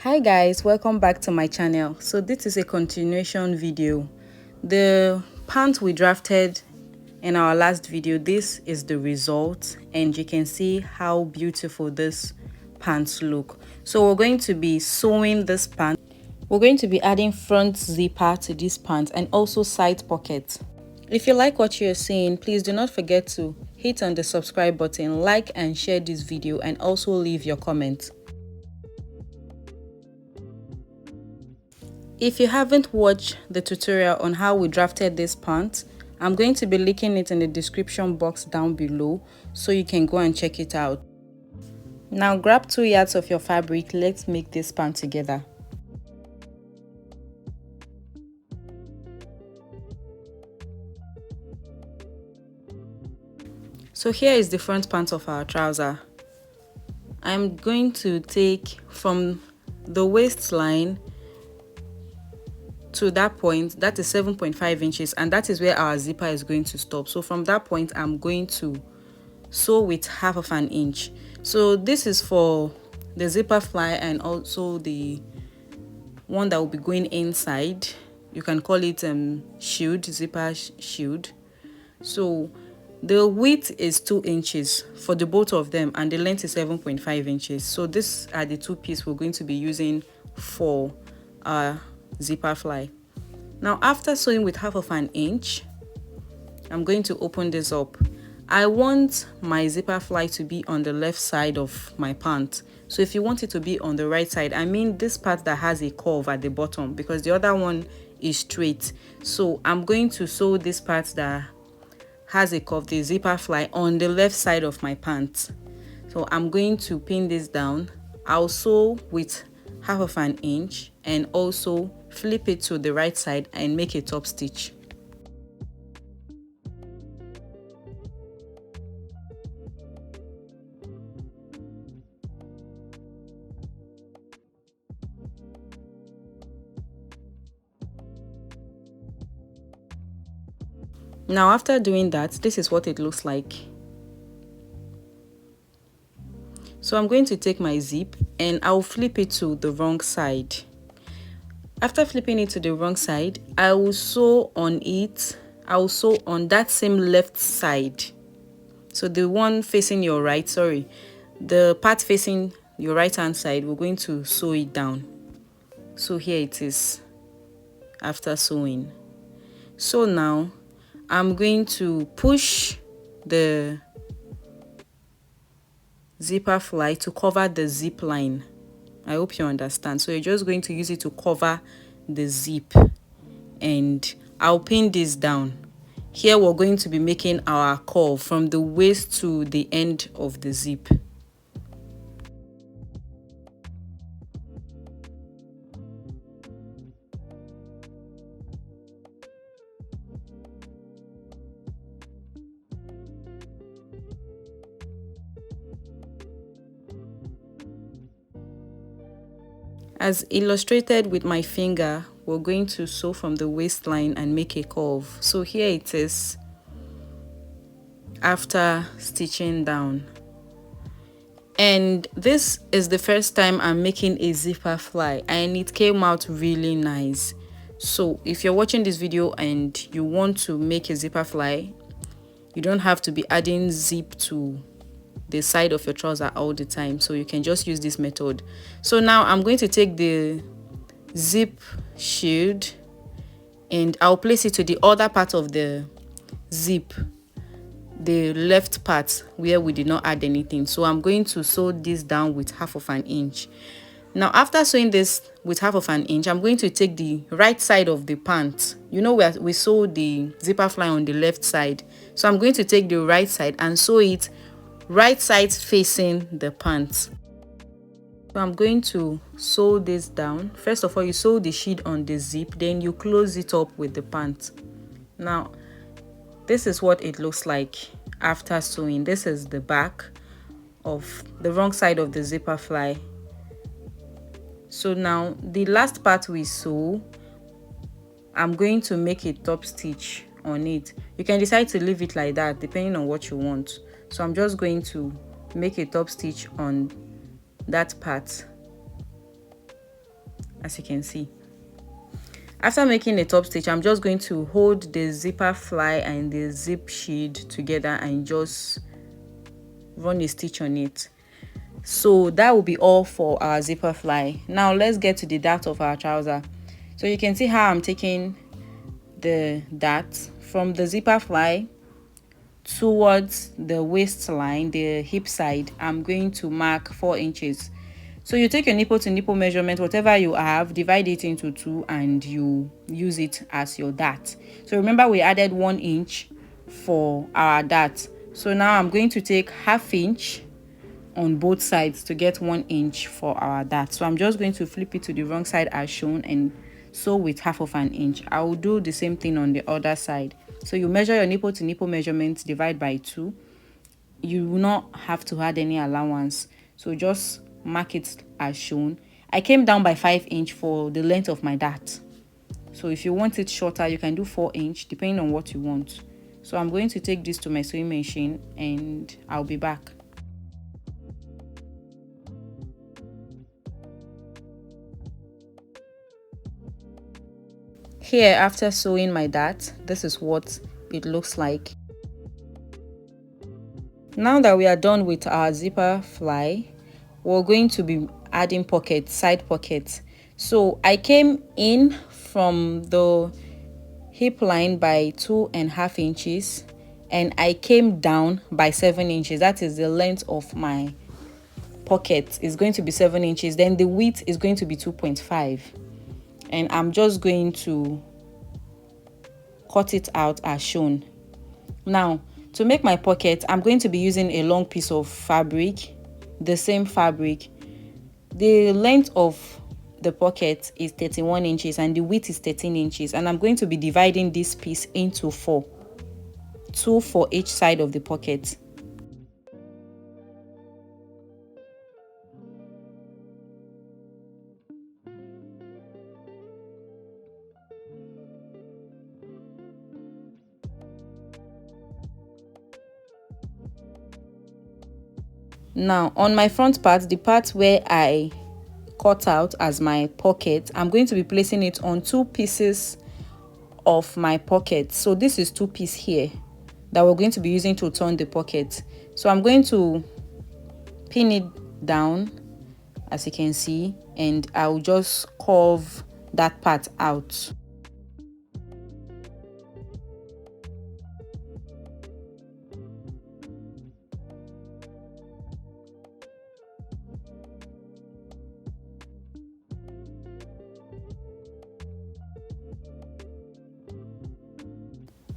Hi guys, welcome back to my channel. So this is a continuation video. The pant we drafted in our last video, this is the result, and you can see how beautiful this pants look. So we're going to be sewing this pant. We're going to be adding front zipper to this pant and also side pocket. If you like what you're seeing, please do not forget to hit on the subscribe button, like and share this video, and also leave your comment. If you haven't watched the tutorial on how we drafted this pant, I'm going to be linking it in the description box down below so you can go and check it out. Now grab 2 yards of your fabric. Let's make this pant together. So here is the front part of our trouser. I'm going to take from the waistline to that point, that is 7.5 inches, and that is where our zipper is going to stop. So from that point, I'm going to sew with 1/2 inch. So this is for the zipper fly and also the one that will be going inside. You can call it shield, zipper shield. So the width is 2 inches for the both of them, and the length is 7.5 inches. So these are the two pieces we're going to be using for our zipper fly. Now after sewing with 1/2 inch, I'm going to open this up. I want my zipper fly to be on the left side of my pant. So if you want it to be on the right side, I mean this part that has a curve at the bottom, because the other one is straight. So I'm going to sew this part that has a curve, the zipper fly, on the left side of my pant. So I'm going to pin this down. I'll sew with 1/2 inch and also flip it to the right side and make a top stitch. Now after doing that, this is what it looks like. So I'm going to take my zip and I'll flip it to the wrong side. After flipping it to the wrong side, I will sew on it. I will sew on that same left side. So the one facing your right, the part facing your right hand side, we're going to sew it down. So here it is after sewing. So now I'm going to push the zipper fly to cover the zip line. I hope you understand. So you're just going to use it to cover the zip, and I'll pin this down. Here we're going to be making our curve from the waist to the end of the zip. As illustrated with my finger, we're going to sew from the waistline and make a curve. So here it is after stitching down. And this is the first time I'm making a zipper fly, and it came out really nice. So if you're watching this video and you want to make a zipper fly, you don't have to be adding zip to the side of your trouser all the time, so you can just use this method. So now I'm going to take the zip shield and I'll place it to the other part of the zip, the left part where we did not add anything. So I'm going to sew this down with 1/2 inch. Now after sewing this with 1/2 inch, I'm going to take the right side of the pant. You know where we sew the zipper fly on the left side, so I'm going to take the right side and sew it right side facing the pant. So I'm going to sew this down. First of all, you sew the sheet on the zip, then you close it up with the pant. Now this is what it looks like after sewing. This is the back of the wrong side of the zipper fly. So now the last part we sew, I'm going to make a top stitch on it. You can decide to leave it like that depending on what you want. So I'm just going to make a top stitch on that part. as you can see. After making a top stitch, I'm just going to hold the zipper fly and the zip sheet together and just run a stitch on it. So that will be all for our zipper fly. Now let's get to the dart of our trouser. So you can see how I'm taking the dart from the zipper fly towards the waistline, the hip side. I'm going to mark 4 inches. So you take your nipple to nipple measurement, whatever you have, divide it into 2 and you use it as your dart. So remember we added 1 inch for our dart. So now I'm going to take 1/2 inch on both sides to get 1 inch for our dart. So I'm just going to flip it to the wrong side as shown and sew with 1/2 inch. I will do the same thing on the other side. So you measure your nipple to nipple measurement, divide by 2. You will not have to add any allowance, so just mark it as shown. I came down by 5 inch for the length of my dart. So if you want it shorter, you can do 4 inch depending on what you want. So I'm going to take this to my sewing machine and I'll be back. Here, after sewing my dart, this is what it looks like. Now that we are done with our zipper fly, we're going to be adding pockets, side pockets. So I came in from the hip line by 2.5 inches and I came down by 7 inches. That is the length of my pocket is going to be 7 inches. Then the width is going to be 2.5. And I'm just going to cut it out as shown. Now, to make my pocket, I'm going to be using a long piece of fabric, the same fabric. The length of the pocket is 31 inches and the width is 13 inches. And I'm going to be dividing this piece into 4, 2 for each side of the pocket. Now on my front part, the part where I cut out as my pocket, I'm going to be placing it on 2 pieces of my pocket. So this is 2 pieces here that we're going to be using to turn the pocket. So I'm going to pin it down as you can see, and I'll just curve that part out.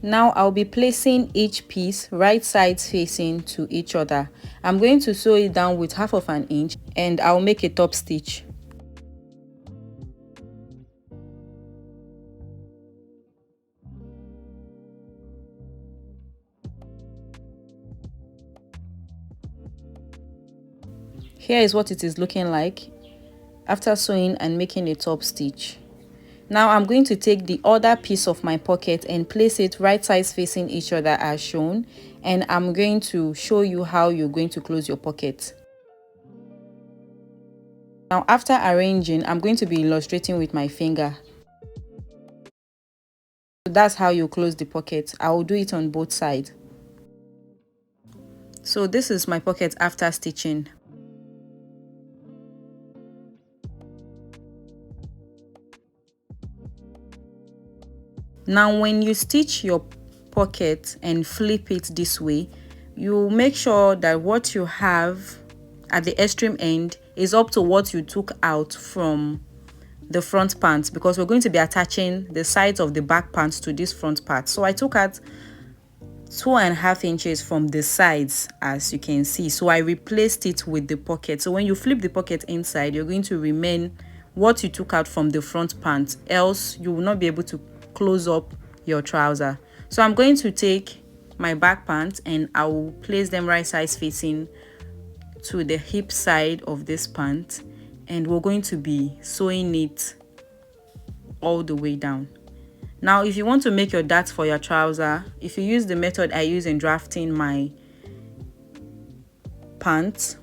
Now I'll be placing each piece right sides facing to each other. I'm going to sew it down with 1/2 inch and I'll make a top stitch. Here is what it is looking like after sewing and making a top stitch. Now I'm going to take the other piece of my pocket and place it right sides facing each other as shown, and I'm going to show you how you're going to close your pocket. Now after arranging, I'm going to be illustrating with my finger. So that's how you close the pocket. I will do it on both sides. So this is my pocket after stitching. Now when you stitch your pocket and flip it this way, you make sure that what you have at the extreme end is up to what you took out from the front pants, because we're going to be attaching the sides of the back pants to this front part. So I took out 2.5 inches from the sides as you can see, so I replaced it with the pocket. So when you flip the pocket inside, you're going to remain what you took out from the front pants, else you will not be able to close up your trouser. So I'm going to take my back pants and I will place them right sides facing to the hip side of this pant, and we're going to be sewing it all the way down. Now if you want to make your darts for your trouser, if you use the method I use in drafting my pants,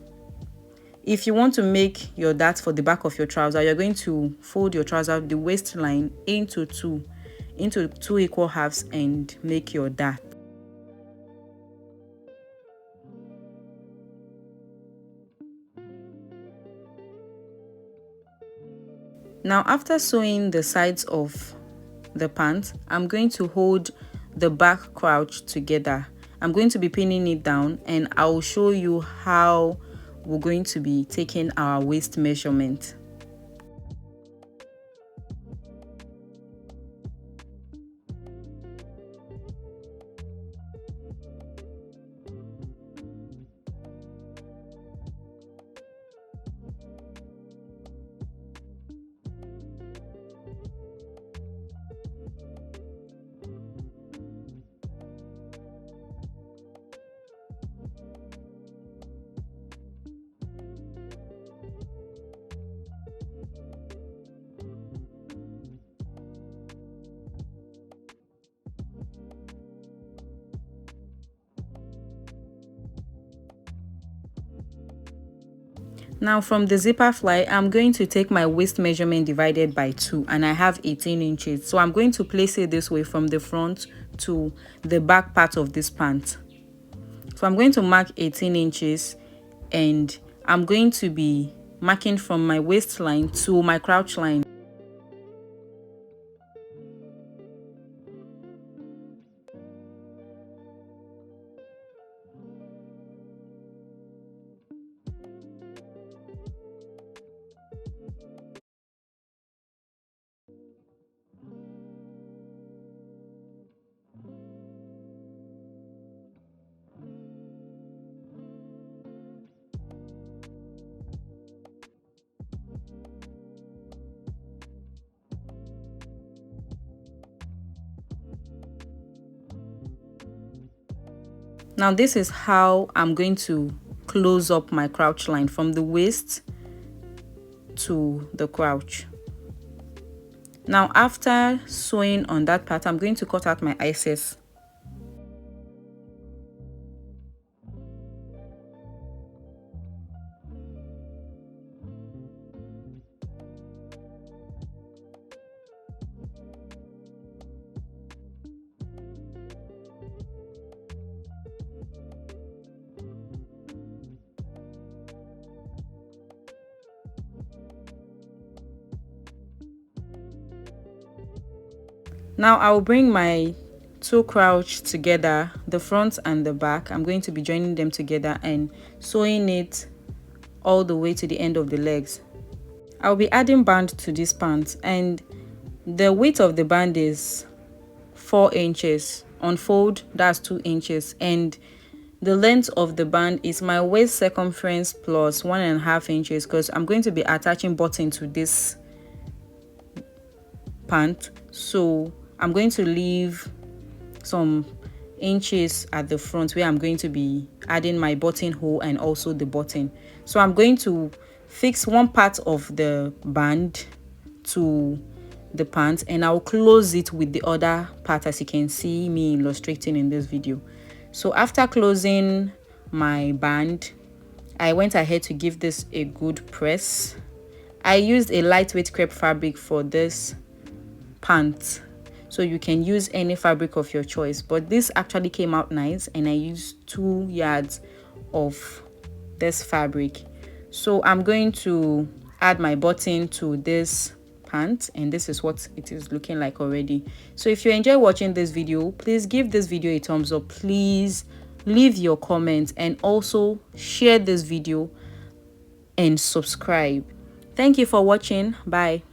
If you want to make your dart for the back of your trouser, you're going to fold your trouser, the waistline, into two equal halves and make your dart. Now, after sewing the sides of the pants, I'm going to hold the back crouch together. I'm going to be pinning it down, and I'll show you how we're going to be taking our waist measurement. Now from the zipper fly, I'm going to take my waist measurement divided by 2, and I have 18 inches. So I'm going to place it this way from the front to the back part of this pant. So I'm going to mark 18 inches, and I'm going to be marking from my waistline to my crouch line. Now this is how I'm going to close up my crouch line from the waist to the crouch. Now after sewing on that part, I'm going to cut out my excess. Now I'll bring my two crouch together, the front and the back. I'm going to be joining them together and sewing it all the way to the end of the legs. I'll be adding band to this pant, and the width of the band is 4 inches. On fold, that's 2 inches, and the length of the band is my waist circumference plus 1.5 inches, because I'm going to be attaching button to this pant. So I'm going to leave some inches at the front where I'm going to be adding my buttonhole and also the button. So I'm going to fix one part of the band to the pant, and I'll close it with the other part, as you can see me illustrating in this video. So after closing my band, I went ahead to give this a good press. I used a lightweight crepe fabric for this pant, so you can use any fabric of your choice, but this actually came out nice, and I used 2 yards of this fabric. So I'm going to add my button to this pant, and this is what it is looking like already. So if you enjoy watching this video, please give this video a thumbs up, please leave your comments, and also share this video and subscribe. Thank you for watching. Bye.